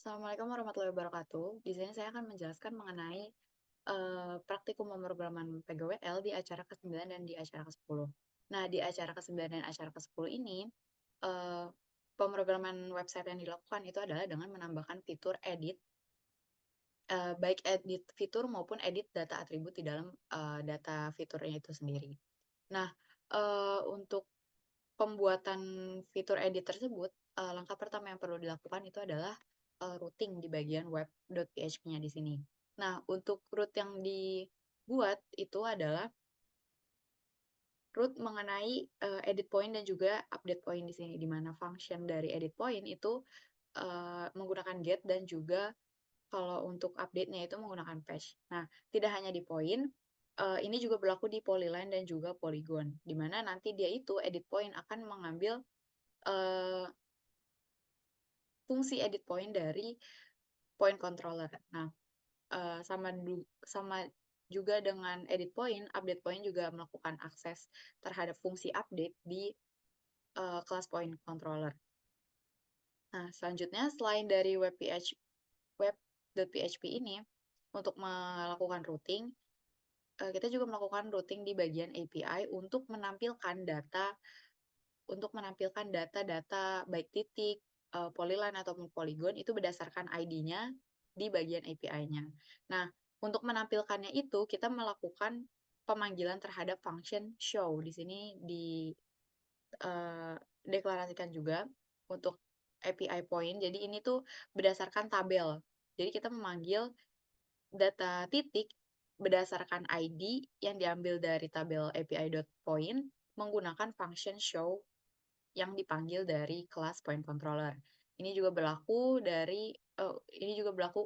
Assalamualaikum warahmatullahi wabarakatuh. Di sini saya akan menjelaskan mengenai praktikum pemrograman PGWL di acara ke-9 dan di acara ke-10. Nah, di acara ke-9 dan acara ke-10 ini, eh, pemrograman website yang dilakukan itu adalah dengan menambahkan fitur edit, baik edit fitur maupun edit data atribut di dalam data fiturnya itu sendiri. Nah, untuk pembuatan fitur edit tersebut, langkah pertama yang perlu dilakukan itu adalah routing di bagian web.php-nya di sini. Nah, untuk root yang dibuat itu adalah root mengenai edit point dan juga update point di sini, di mana function dari edit point itu menggunakan get dan juga kalau untuk update-nya itu menggunakan patch. Nah, tidak hanya di point, ini juga berlaku di polyline dan juga polygon, di mana nanti dia itu edit point akan mengambil uh, fungsi edit point dari point controller. Nah, sama juga dengan edit point, update point juga melakukan akses terhadap fungsi update di kelas point controller. Nah, selanjutnya selain dari web.php ini untuk melakukan routing, kita juga melakukan routing di bagian API untuk menampilkan data-data baik titik, polyline ataupun polygon itu berdasarkan ID-nya di bagian API-nya. Nah, untuk menampilkannya itu kita melakukan pemanggilan terhadap function show. Di sini deklarasikan juga untuk API point. Jadi ini tuh berdasarkan tabel. Jadi kita memanggil data titik berdasarkan ID yang diambil dari tabel API.point menggunakan function show yang dipanggil dari kelas point controller. Ini juga berlaku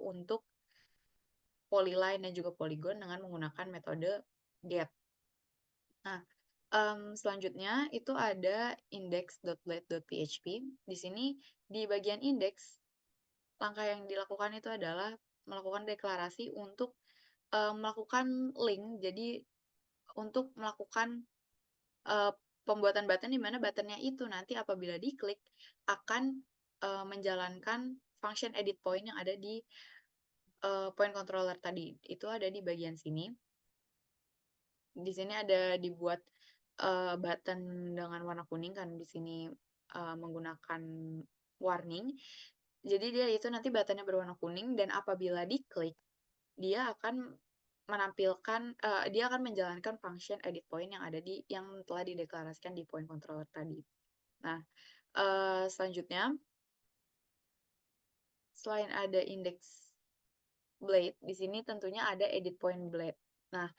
untuk polyline dan juga polygon dengan menggunakan metode get. Nah, selanjutnya itu ada index.blade.php. Di sini di bagian index, langkah yang dilakukan itu adalah melakukan deklarasi untuk melakukan link. Jadi untuk melakukan uh, pembuatan button di mana buttonnya itu nanti apabila diklik akan menjalankan function edit point yang ada di point controller tadi. Itu ada di bagian sini. Di sini ada dibuat button dengan warna kuning kan di sini menggunakan warning. Jadi dia itu nanti buttonnya berwarna kuning dan apabila diklik dia akan dia akan menjalankan function edit point yang telah dideklarasikan di point controller tadi. Nah, selanjutnya selain ada index blade, di sini tentunya ada edit point blade. Nah,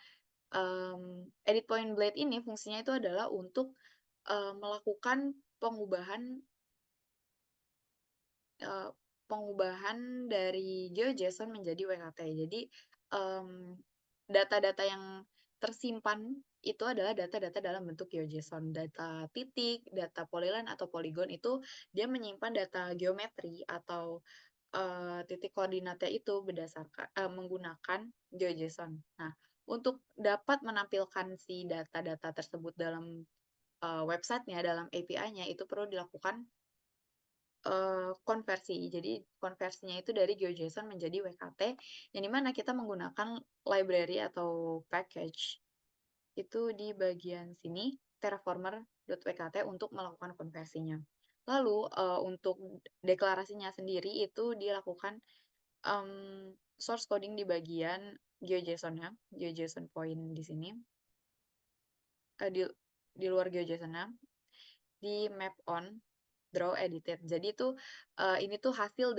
edit point blade ini fungsinya itu adalah untuk melakukan pengubahan uh, pengubahan dari GeoJSON menjadi WKT. Jadi data-data yang tersimpan itu adalah data-data dalam bentuk GeoJSON. Data titik, data polyline atau polygon itu dia menyimpan data geometri atau titik koordinatnya itu menggunakan GeoJSON. Nah, untuk dapat menampilkan si data-data tersebut dalam websitenya, dalam API-nya itu perlu dilakukan konversi. Jadi konversinya itu dari GeoJSON menjadi WKT, yang dimana kita menggunakan library atau package itu di bagian sini terraformer.wkt untuk melakukan konversinya. Lalu untuk deklarasinya sendiri itu dilakukan source coding di bagian GeoJSON-nya, GeoJSON point di sini, di luar GeoJSON-nya, di map on draw edited. Jadi itu ini tuh hasil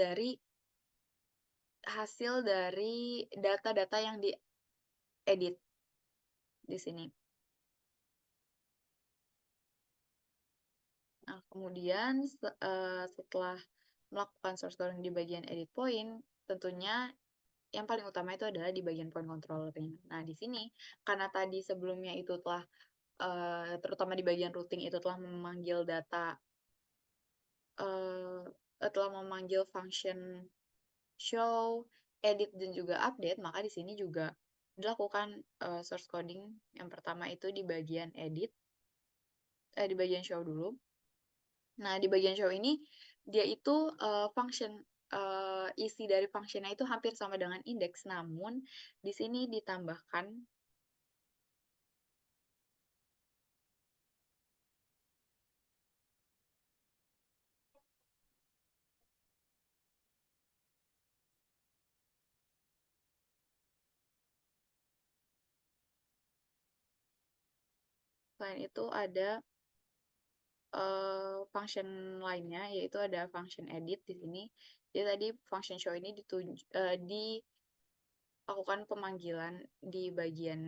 dari data-data yang diedit di sini. Nah, kemudian setelah melakukan source coding di bagian edit point, tentunya yang paling utama itu adalah di bagian point controllernya. Nah, di sini karena tadi sebelumnya itu telah terutama di bagian routing itu telah memanggil function show, edit dan juga update, maka di sini juga dilakukan source coding. Yang pertama itu di bagian edit, di bagian show dulu. Nah, di bagian show ini dia itu function isi dari function-nya itu hampir sama dengan indeks, namun di sini ditambahkan selain itu ada function lainnya, yaitu ada function edit di sini. Jadi tadi function show ini dilakukan pemanggilan di bagian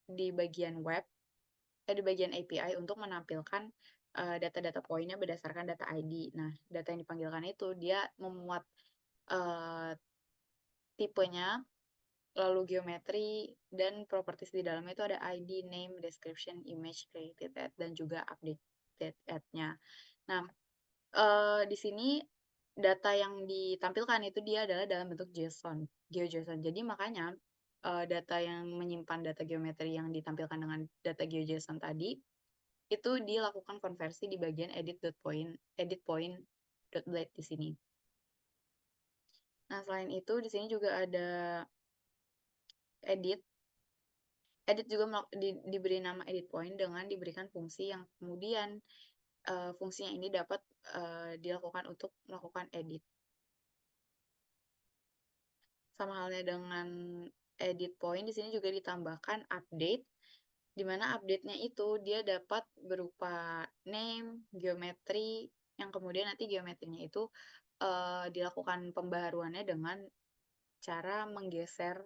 di bagian web, di bagian API untuk menampilkan data-data poinnya berdasarkan data ID. Nah, data yang dipanggilkan itu dia memuat uh, tipenya, lalu geometri, dan properties di dalamnya itu ada ID, name, description, image, created at, dan juga updated at-nya. Nah, di sini data yang ditampilkan itu dia adalah dalam bentuk JSON, GeoJSON. Jadi makanya data yang menyimpan data geometri yang ditampilkan dengan data GeoJSON tadi itu dilakukan konversi di bagian edit point.blade di sini. Nah, selain itu di sini juga ada edit. Edit juga diberi nama edit point dengan diberikan fungsi yang kemudian fungsinya ini dapat dilakukan untuk melakukan edit. Sama halnya dengan edit point, di sini juga ditambahkan update, di mana update-nya itu dia dapat berupa name, geometri, yang kemudian nanti geometrinya itu dilakukan pembaharuannya dengan cara menggeser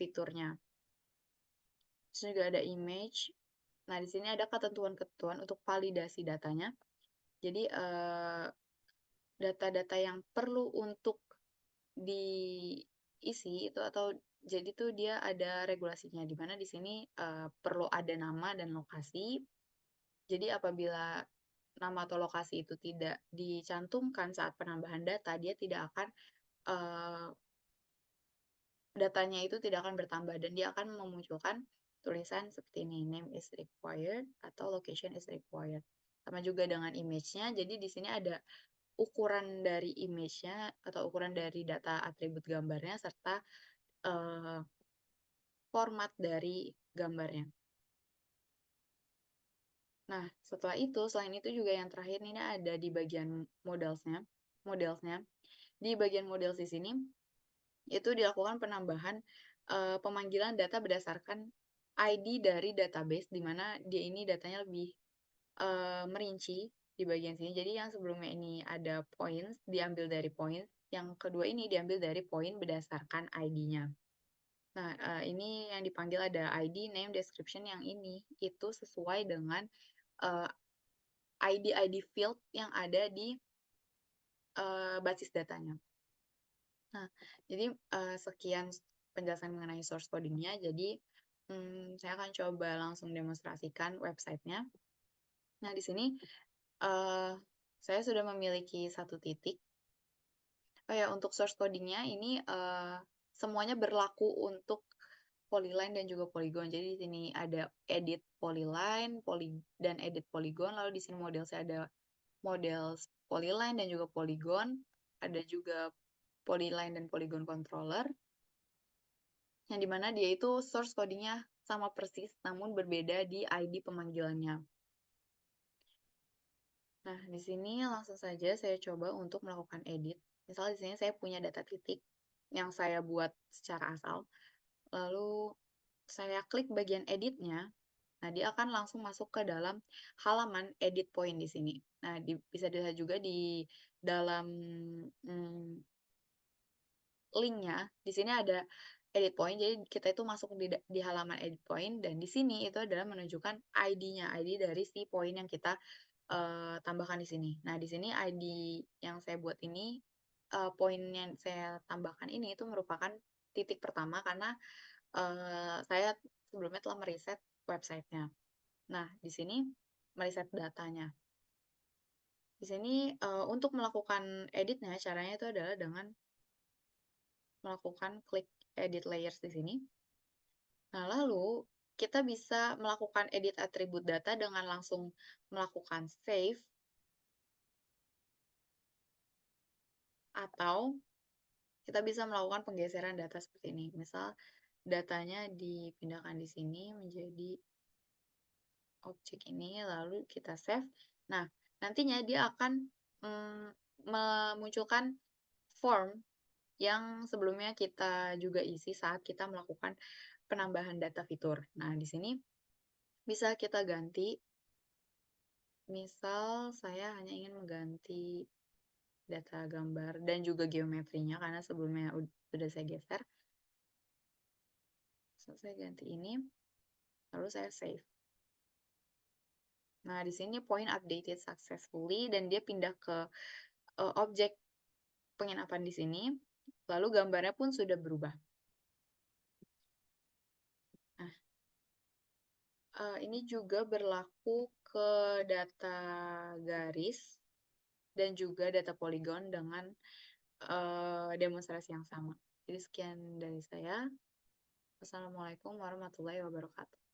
fiturnya. Terus juga ada image. Nah, di sini ada ketentuan-ketentuan untuk validasi datanya. Jadi, data-data yang perlu untuk diisi itu atau jadi tuh dia ada regulasinya di mana di sini perlu ada nama dan lokasi. Jadi apabila nama atau lokasi itu tidak dicantumkan saat penambahan data, dia tidak akan datanya itu tidak akan bertambah dan dia akan memunculkan tulisan seperti ini, name is required atau location is required. Sama juga dengan image-nya, jadi di sini ada ukuran dari image-nya atau ukuran dari data atribut gambarnya serta format dari gambarnya. Nah, setelah itu, selain itu juga yang terakhir ini ada di bagian modelsnya. Di bagian models di sini itu dilakukan penambahan pemanggilan data berdasarkan ID dari database, di mana dia ini datanya lebih merinci di bagian sini. Jadi yang sebelumnya ini ada points, diambil dari points. Yang kedua ini diambil dari poin berdasarkan ID-nya. Nah, ini yang dipanggil ada ID, name, description yang ini itu sesuai dengan ID-ID field yang ada di basis datanya. Nah, jadi sekian penjelasan mengenai source coding-nya. Jadi, saya akan coba langsung demonstrasikan website-nya. Nah, di sini saya sudah memiliki satu titik. Oh ya, untuk source coding-nya ini semuanya berlaku untuk polyline dan juga polygon. Jadi di sini ada edit polyline, dan edit polygon. Lalu di sini model saya ada model polyline dan juga polygon. Ada juga polyline dan polygon controller. Yang dimana dia itu source coding-nya sama persis, namun berbeda di ID pemanggilannya. Nah, di sini langsung saja saya coba untuk melakukan edit. Misalnya di sini saya punya data titik yang saya buat secara asal. Lalu saya klik bagian editnya. Nah, dia akan langsung masuk ke dalam halaman edit point di sini. Nah, bisa dilihat juga di dalam linknya. Di sini ada edit point, jadi kita itu masuk di halaman edit point, dan di sini itu adalah menunjukkan ID-nya, ID dari si point yang kita tambahkan di sini. Nah, di sini ID yang saya buat ini, poin yang saya tambahkan ini itu merupakan titik pertama karena saya sebelumnya telah meriset websitenya. Nah, di sini meriset datanya. Di sini untuk melakukan editnya, caranya itu adalah dengan melakukan klik edit layers di sini. Nah, lalu kita bisa melakukan edit atribut data dengan langsung melakukan save. Atau kita bisa melakukan penggeseran data seperti ini. Misal datanya dipindahkan di sini menjadi objek ini, lalu kita save. Nah, nantinya dia akan memunculkan form yang sebelumnya kita juga isi saat kita melakukan penambahan data fitur. Nah, di sini bisa kita ganti. Misal saya hanya ingin mengganti data gambar dan juga geometrinya karena sebelumnya sudah saya geser. So, saya ganti ini, lalu saya save. Nah, di sini point updated successfully dan dia pindah ke objek penginapan di sini. Lalu gambarnya pun sudah berubah. Nah, ini juga berlaku ke data garis dan juga data poligon dengan demonstrasi yang sama. Jadi sekian dari saya. Wassalamualaikum warahmatullahi wabarakatuh.